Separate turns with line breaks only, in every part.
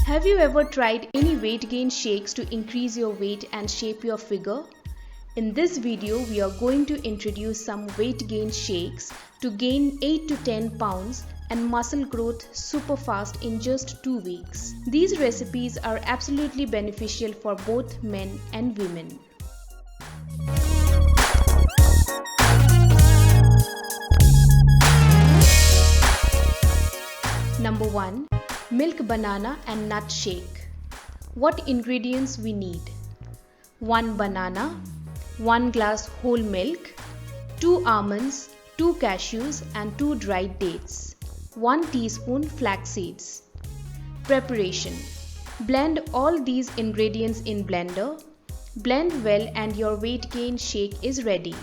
Have you ever tried any weight gain shakes to increase your weight and shape your figure? In this video, we are going to introduce some weight gain shakes to gain 8 to 10 pounds and muscle growth super fast in just 2 weeks. These recipes are absolutely beneficial for both men and women. Number 1. Milk banana and nut shake. What ingredients we need? 1 banana, 1 glass whole milk, 2 almonds, 2 cashews and 2 dried dates, 1 teaspoon flax seeds. Preparation. Blend all these ingredients in blender. Blend well and your weight gain shake is ready.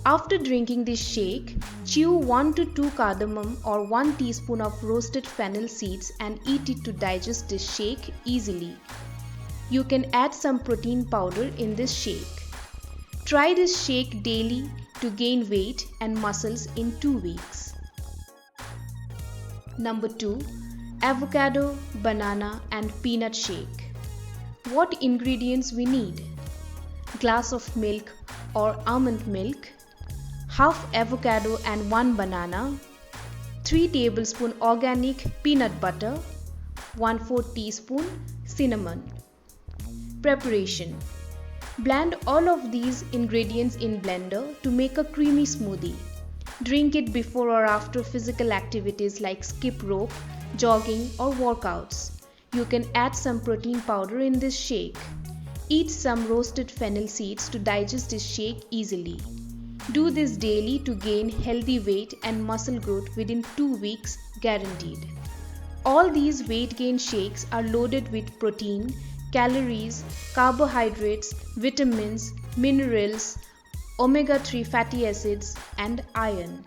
After drinking this shake, chew 1 to 2 cardamom or 1 teaspoon of roasted fennel seeds and eat it to digest this shake easily. You can add some protein powder in this shake. Try this shake daily to gain weight and muscles in 2 weeks. Number 2. Avocado, banana and peanut shake. What ingredients we need? Glass of milk or almond milk, half avocado and 1 banana, 3 tablespoons organic peanut butter, 1/4 teaspoon cinnamon. Preparation. Blend all of these ingredients in blender to make a creamy smoothie. Drink it before or after physical activities like skip rope, jogging or workouts. You can add some protein powder in this shake. Eat some roasted fennel seeds to digest this shake easily. Do this daily to gain healthy weight and muscle growth within 2 weeks guaranteed. All these weight gain shakes are loaded with protein, calories, carbohydrates, vitamins, minerals, omega-3 fatty acids and iron.